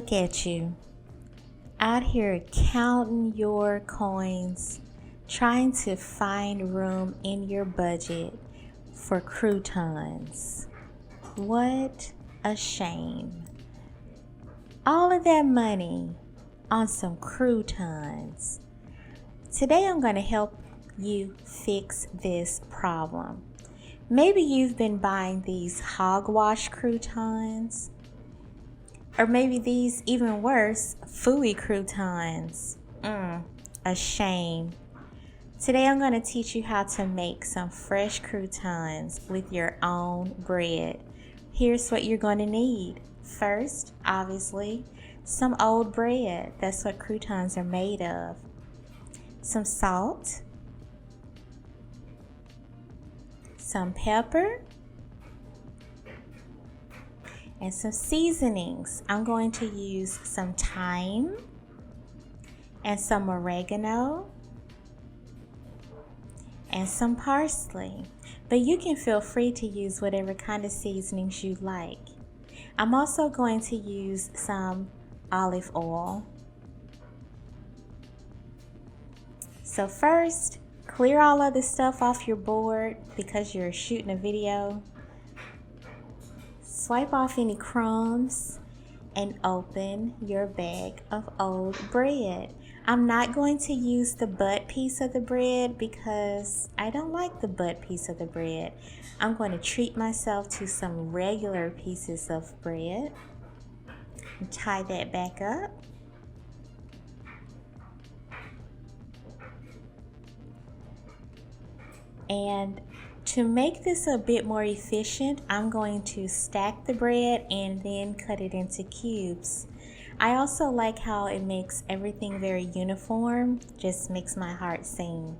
Look at you out here counting your coins, trying to find room in your budget for croutons. What a shame. All of that money on some croutons. Today I'm going to help you fix this problem. Maybe you've been buying these hogwash croutons, or maybe these even worse, fooey croutons. A shame. Today I'm going to teach you how to make some fresh croutons with your own bread. Here's what you're going to need. First, obviously, some old bread. That's what croutons are made of. Some salt, some pepper, and some seasonings. I'm going to use some thyme and some oregano and some parsley, but you can feel free to use whatever kind of seasonings you like. I'm also going to use some olive oil. So first, clear all of this stuff off your board because you're shooting a video. Swipe off any crumbs and open your bag of old bread. I'm not going to use the butt piece of the bread because I don't like the butt piece of the bread. I'm going to treat myself to some regular pieces of bread and tie that back up. And to make this a bit more efficient, I'm going to stack the bread and then cut it into cubes. I also like how it makes everything very uniform, just makes my heart sing.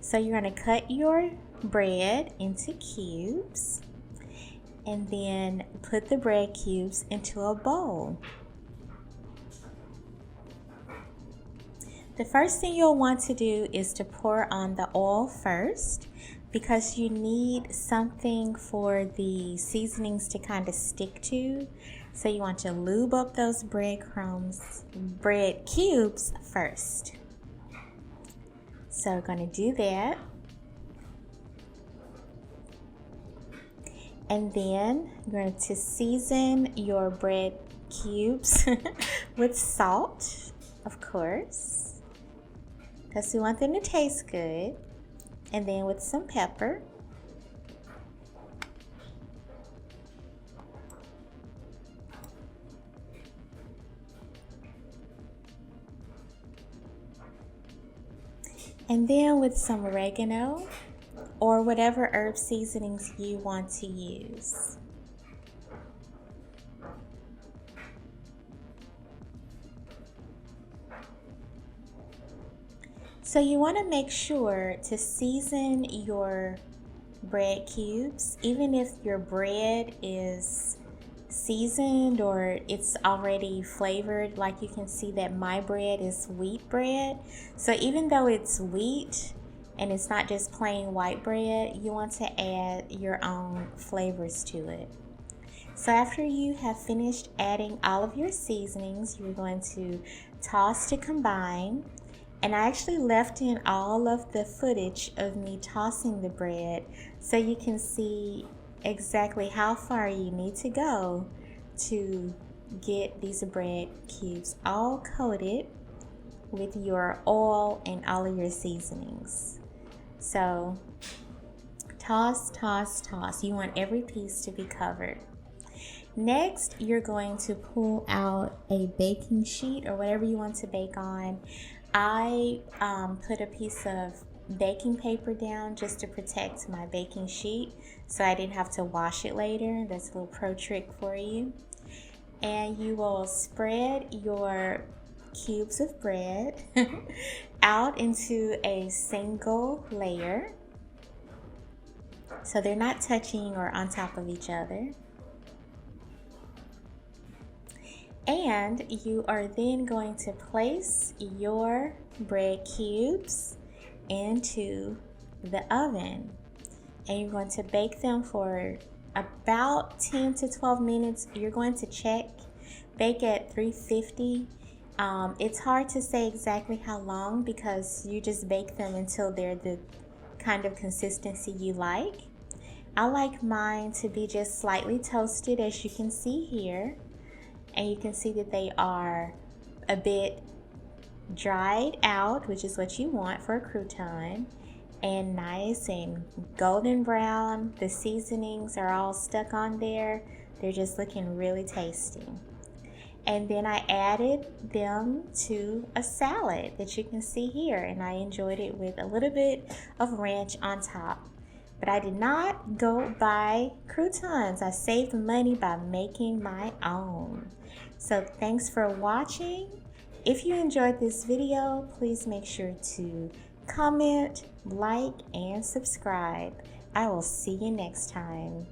So you're going to cut your bread into cubes and then put the bread cubes into a bowl. The first thing you'll want to do is to pour on the oil first, because you need something for the seasonings to kind of stick to. So you want to lube up those bread cubes first. So we're going to do that. And then you're going to season your bread cubes with salt, of course, because we want them to taste good. And then with some pepper. And then with some oregano or whatever herb seasonings you want to use. So you want to make sure to season your bread cubes, even if your bread is seasoned or it's already flavored. Like you can see that my bread is wheat bread. So even though it's wheat and it's not just plain white bread, you want to add your own flavors to it. So after you have finished adding all of your seasonings, you're going to toss to combine. And I actually left in all of the footage of me tossing the bread so you can see exactly how far you need to go to get these bread cubes all coated with your oil and all of your seasonings. So toss, toss, toss. You want every piece to be covered. Next, you're going to pull out a baking sheet or whatever you want to bake on. I put a piece of baking paper down just to protect my baking sheet so I didn't have to wash it later. That's a little pro trick for you. And you will spread your cubes of bread out into a single layer so they're not touching or on top of each other. And you are then going to place your bread cubes into the oven. And you're going to bake them for about 10 to 12 minutes. You're going to check bake at 350. It's hard to say exactly how long because you just bake them until they're the kind of consistency you like. I like mine to be just slightly toasted, as you can see here, and you can see that they are a bit dried out, which is what you want for a crouton, and nice and golden brown. The seasonings are all stuck on there. They're just looking really tasty. And then I added them to a salad that you can see here, and I enjoyed it with a little bit of ranch on top. But I did not go buy croutons. I saved money by making my own. So thanks for watching. If you enjoyed this video, please make sure to comment, like, and subscribe. I will see you next time.